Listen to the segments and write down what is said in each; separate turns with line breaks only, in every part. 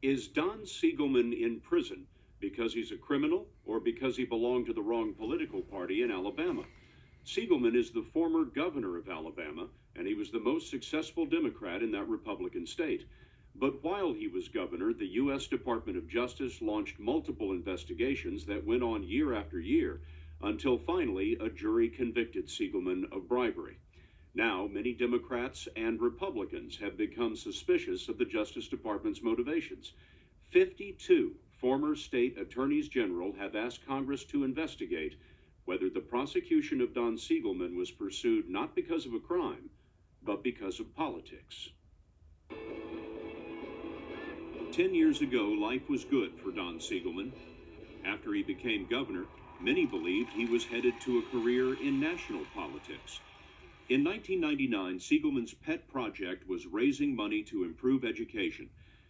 Is Don Siegelman in prison because he's a criminal or because he belonged to the wrong political party in Alabama? Siegelman is the former governor of Alabama, and he was the most successful Democrat in that Republican state. But while he was governor, the U.S. Department of Justice launched multiple investigations that went on year after year until finally a jury convicted Siegelman of bribery. Now, many Democrats and Republicans have become suspicious of the Justice Department's motivations. 52 former state attorneys general have asked Congress to investigate whether the prosecution of Don Siegelman was pursued not because of a crime, but because of politics. 10 years ago, life was good for Don Siegelman. After he became governor, many believed he was headed to a career in national politics. In 1999, Siegelman's pet project was raising money to improve education.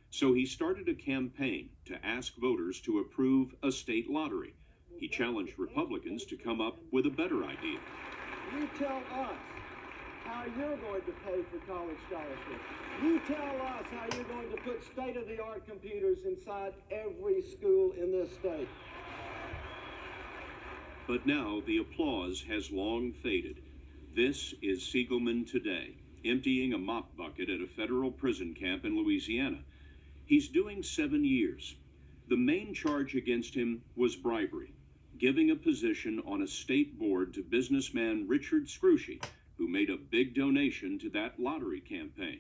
So he started a campaign to ask voters to approve a state lottery. He challenged Republicans to come up with a better idea.
You tell us how you're going to pay for college scholarships. You tell us how you're going to put state-of-the-art computers inside every school in this state.
But now the applause has long faded. This is Siegelman today, emptying a mop bucket at a federal prison camp in Louisiana. He's doing 7 years. The main charge against him was bribery, giving a position on a state board to businessman Richard Scrushy, who made a big donation to that lottery campaign.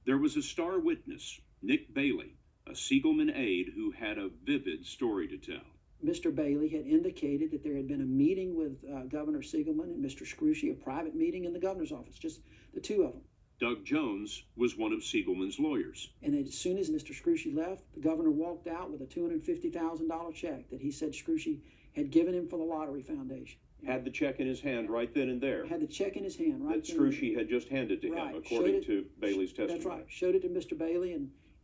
There was a star witness, Nick Bailey, a Siegelman aide who had a vivid story to tell.
Mr. Bailey had indicated that there had been a meeting with Governor Siegelman and Mr. Scrushy, a private meeting in the governor's office, just the two of them.
Doug Jones was one of Siegelman's lawyers.
And as soon as Mr. Scrushy left, the governor walked out with a $250,000 check that he said Scrushy had given him for the Lottery Foundation.
Had the check in his hand right then and there.
Had the check in his hand right
that Scrushy had just handed to him, according to Bailey's testimony.
That's right. Showed it to Mr. Bailey,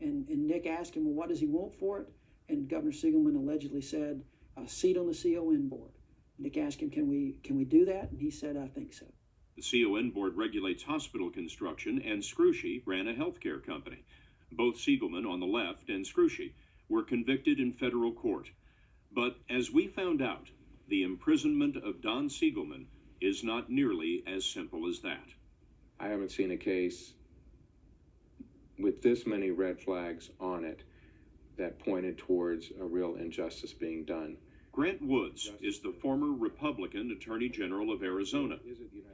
and Nick asked him, well, what does he want for it? And Governor Siegelman allegedly said, a seat on the CON board. Nick asked him, can we do that? And he said, I think so.
The CON board regulates hospital construction, and Scrushy ran a healthcare company. Both Siegelman on the left and Scrushy were convicted in federal court. But as we found out, the imprisonment of Don Siegelman is not nearly as simple as that.
I haven't seen a case with this many red flags on it that pointed towards a real injustice being done.
Grant Woods is the former Republican Attorney General of Arizona.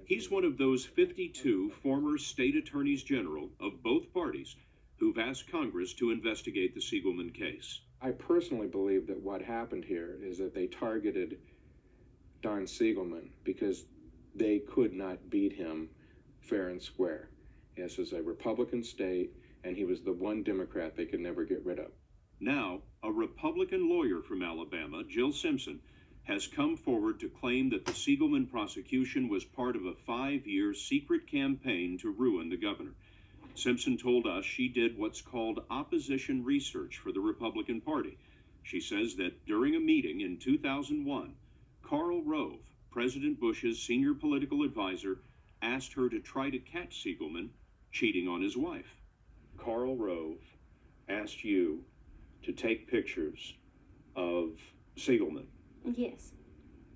He's one of those 52 former state attorneys general of both parties who've asked Congress to investigate the Siegelman case.
I personally believe that what happened here is that they targeted Don Siegelman because they could not beat him fair and square. This is a Republican state, and he was the one Democrat they could never get rid of.
Now, a Republican lawyer from Alabama, Jill Simpson, has come forward to claim that the Siegelman prosecution was part of a 5-year secret campaign to ruin the governor. Simpson told us she did what's called opposition research for the Republican Party. She says that during a meeting in 2001, Karl Rove, President Bush's senior political advisor, asked her to try to catch Siegelman cheating on his wife. Karl Rove asked you to take pictures of Siegelman.
Yes.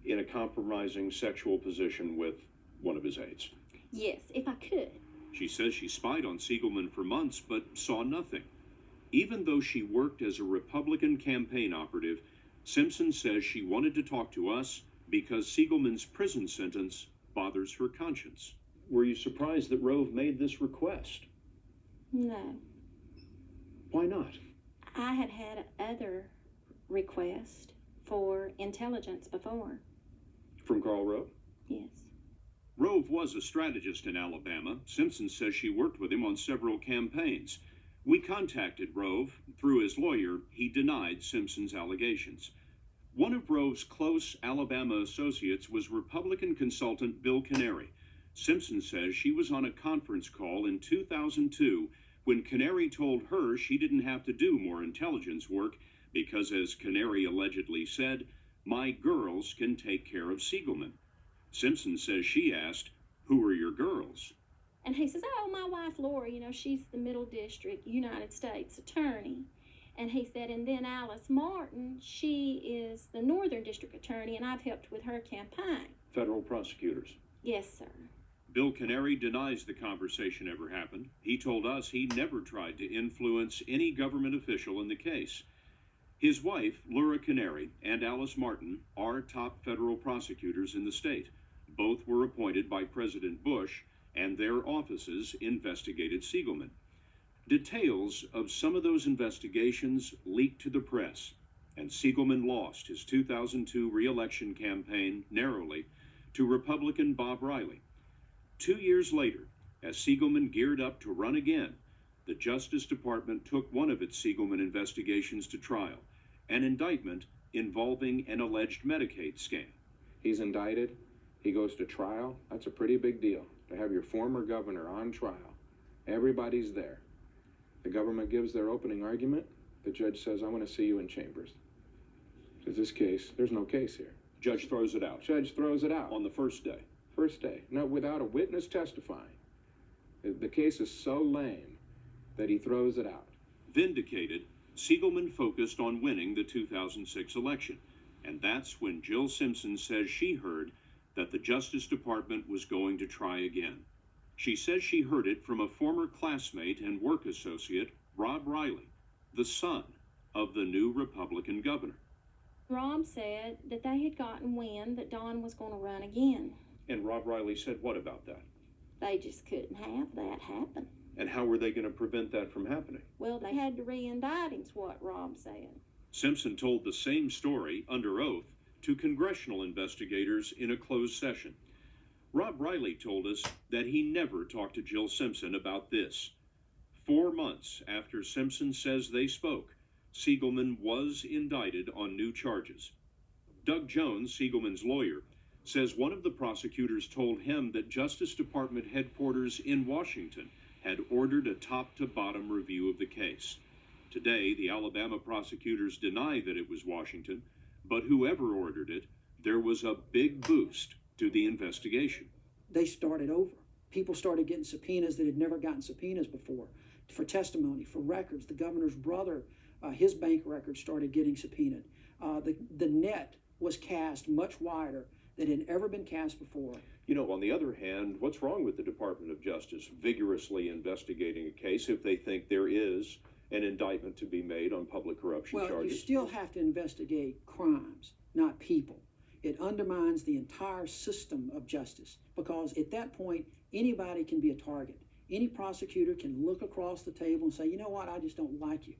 In a compromising sexual position with one of his aides.
Yes, if I could.
She says she spied on Siegelman for months but saw nothing. Even though she worked as a Republican campaign operative, Simpson says she wanted to talk to us because Siegelman's prison sentence bothers her conscience. Were you surprised that Rove made this request?
No.
Why not?
I had had other requests for intelligence before.
From Karl Rove?
Yes.
Rove was a strategist in Alabama. Simpson says she worked with him on several campaigns. We contacted Rove. Through his lawyer, he denied Simpson's allegations. One of Rove's close Alabama associates was Republican consultant Bill Canary. Simpson says she was on a conference call in 2002 when Canary told her she didn't have to do more intelligence work because, as Canary allegedly said, my girls can take care of Siegelman. Simpson says she asked, who are your girls?
And he says, oh, my wife Lori, she's the Middle District United States Attorney. And he said, and then Alice Martin, she is the Northern District Attorney, and I've helped with her campaign.
Federal prosecutors.
Yes, sir.
Bill Canary denies the conversation ever happened. He told us he never tried to influence any government official in the case. His wife, Laura Canary, and Alice Martin are top federal prosecutors in the state. Both were appointed by President Bush, and their offices investigated Siegelman. Details of some of those investigations leaked to the press, and Siegelman lost his 2002 re-election campaign narrowly to Republican Bob Riley. 2 years later, as Siegelman geared up to run again, the Justice Department took one of its Siegelman investigations to trial, an indictment involving an alleged Medicaid scam.
He's indicted, he goes to trial. That's a pretty big deal, to have your former governor on trial. Everybody's there. The government gives their opening argument. The judge says, I want to see you in chambers. In this case, there's no case here.
Judge throws it out.
Judge throws it out.
On the first day.
First day. No, without a witness testifying. The case is so lame that he throws it out.
Vindicated, Siegelman focused on winning the 2006 election. And that's when Jill Simpson says she heard that the Justice Department was going to try again. She says she heard it from a former classmate and work associate, Rob Riley, the son of the new Republican governor.
Rob said that they had gotten wind that Don was going to run again.
And Rob Riley said what about that?
They just couldn't have that happen.
And how were they going to prevent that from happening?
Well, they had to re-indict him's what Rob said.
Simpson told the same story under oath to congressional investigators in a closed session. Rob Riley told us that he never talked to Jill Simpson about this. 4 months after Simpson says they spoke, Siegelman was indicted on new charges. Doug Jones, Siegelman's lawyer, says one of the prosecutors told him that Justice Department headquarters in Washington had ordered a top-to-bottom review of the case. Today, the Alabama prosecutors deny that it was Washington, but whoever ordered it, there was a big boost to the investigation.
They started over. People started getting subpoenas that had never gotten subpoenas before for testimony, for records. The governor's brother, his bank records started getting subpoenaed. The net was cast much wider than had ever been cast before.
You know, on the other hand, what's wrong with the Department of Justice vigorously investigating a case if they think there is an indictment to be made on public corruption charges?
Well, you still have to investigate crimes, not people. It undermines the entire system of justice because at that point, anybody can be a target. Any prosecutor can look across the table and say, you know what, I just don't like you.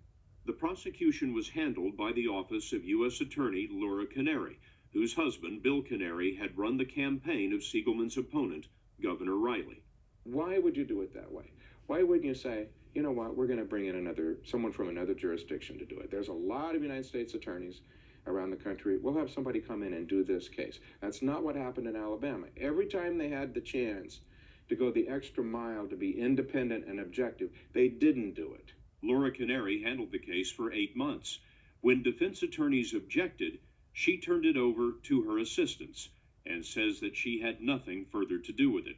The prosecution was handled by the office of U.S. Attorney Laura Canary, whose husband, Bill Canary, had run the campaign of Siegelman's opponent, Governor Riley.
Why would you do it that way? Why wouldn't you say, you know what, we're going to bring in someone from another jurisdiction to do it? There's a lot of United States attorneys around the country. We'll have somebody come in and do this case. That's not what happened in Alabama. Every time they had the chance to go the extra mile to be independent and objective, they didn't do it.
Laura Canary handled the case for 8 months. When defense attorneys objected, she turned it over to her assistants and says that she had nothing further to do with it.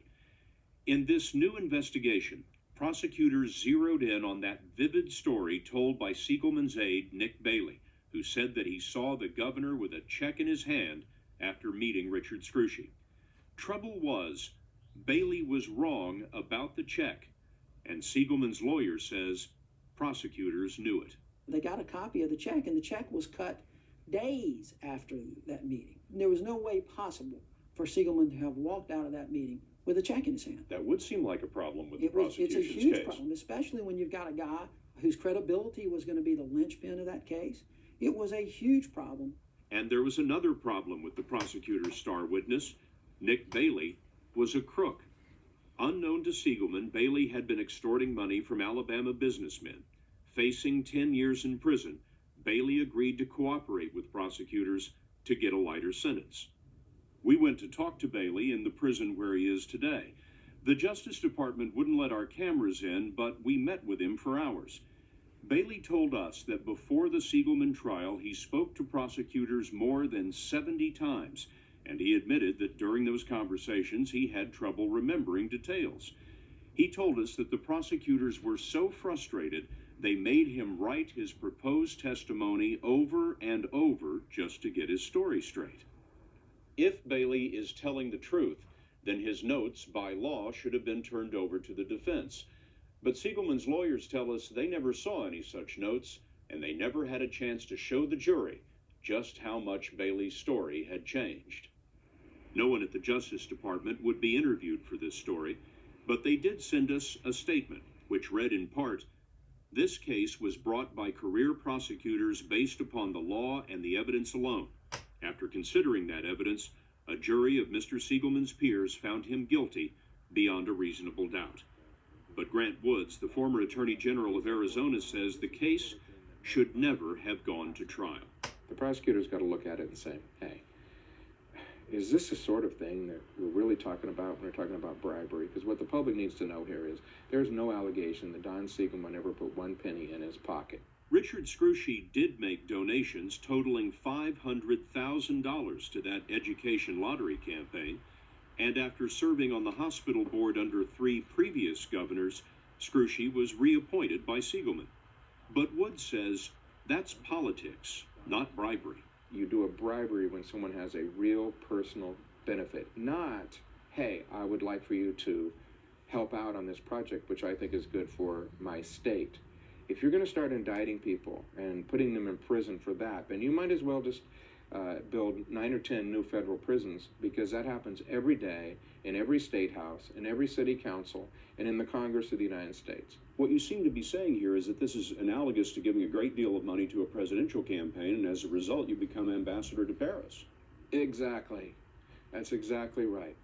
In this new investigation, prosecutors zeroed in on that vivid story told by Siegelman's aide, Nick Bailey, who said that he saw the governor with a check in his hand after meeting Richard Scrushy. Trouble was, Bailey was wrong about the check, and Siegelman's lawyer says prosecutors knew it.
They got a copy of the check, and the check was cut days after that meeting. There was no way possible for Siegelman to have walked out of that meeting with a check in his hand.
That would seem like a problem with the
It's
prosecution's
a huge
case.
problem, especially when you've got a guy whose credibility was going to be the linchpin of that case. It was a huge problem.
And there was another problem with the prosecutor's star witness. Nick Bailey was a crook. Unknown to Siegelman, Bailey had been extorting money from Alabama businessmen. Facing 10 years in prison, Bailey agreed to cooperate with prosecutors to get a lighter sentence. We went to talk to Bailey in the prison where he is today. The Justice Department wouldn't let our cameras in, but we met with him for hours. Bailey told us that before the Siegelman trial, he spoke to prosecutors more than 70 times, and he admitted that during those conversations he had trouble remembering details. He told us that the prosecutors were so frustrated They made him write his proposed testimony over and over just to get his story straight. If Bailey is telling the truth, then his notes, by law, should have been turned over to the defense. But Siegelman's lawyers tell us they never saw any such notes, and they never had a chance to show the jury just how much Bailey's story had changed. No one at the Justice Department would be interviewed for this story, but they did send us a statement, which read in part, "This case was brought by career prosecutors based upon the law and the evidence alone. After considering that evidence, a jury of Mr. Siegelman's peers found him guilty beyond a reasonable doubt." But Grant Woods, the former Attorney General of Arizona, says the case should never have gone to trial.
The prosecutor's got to look at it and say, hey, is this the sort of thing that we're really talking about when we're talking about bribery? Because what the public needs to know here is there's no allegation that Don Siegelman ever put one penny in his pocket.
Richard Scrushy did make donations totaling $500,000 to that education lottery campaign, and after serving on the hospital board under 3 previous governors, Scrushy was reappointed by Siegelman. But Woods says that's politics, not bribery.
You do a bribery when someone has a real personal benefit, not, hey, I would like for you to help out on this project, which I think is good for my state. If you're going to start indicting people and putting them in prison for that, then you might as well just build 9 or 10 new federal prisons, because that happens every day in every state house, in every city council, and in the Congress of the United States.
What you seem to be saying here is that this is analogous to giving a great deal of money to a presidential campaign, and as a result, you become ambassador to Paris.
Exactly. That's exactly right.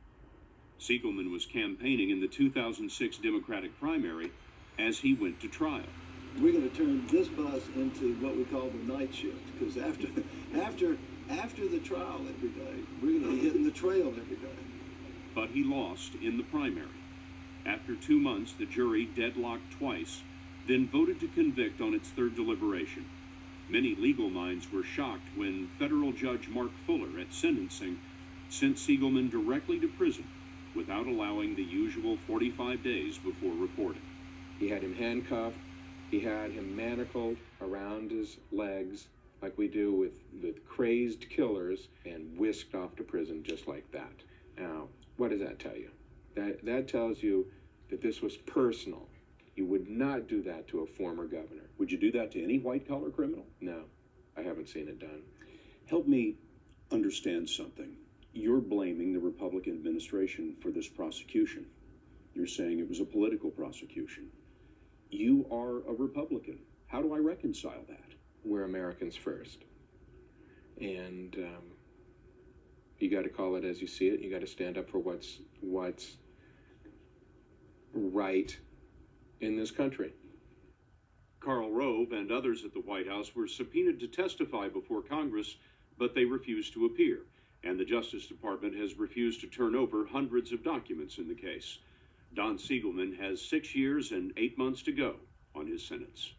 Siegelman was campaigning in the 2006 Democratic primary as he went to trial.
We're going to turn this bus into what we call the night shift, because after the trial every day, we're going to be hitting the trail every day.
But he lost in the primary. After 2 months, the jury deadlocked twice, then voted to convict on its third deliberation. Many legal minds were shocked when federal judge Mark Fuller at sentencing sent Siegelman directly to prison without allowing the usual 45 days before reporting.
He had him handcuffed. He had him manacled around his legs like we do with crazed killers, and whisked off to prison just like that. Now, what does that tell you? That tells you that this was personal. You would not do that to a former governor.
Would you do that to any white-collar criminal?
No, I haven't seen it done.
Help me understand something. You're blaming the Republican administration for this prosecution. You're saying it was a political prosecution. You are a Republican. How do I reconcile that?
We're Americans first. And you got to call it as you see it. You got to stand up for what's right in this country.
Karl Rove and others at the White House were subpoenaed to testify before Congress, but they refused to appear, and the Justice Department has refused to turn over hundreds of documents in the case. Don Siegelman has 6 years and 8 months to go on his sentence.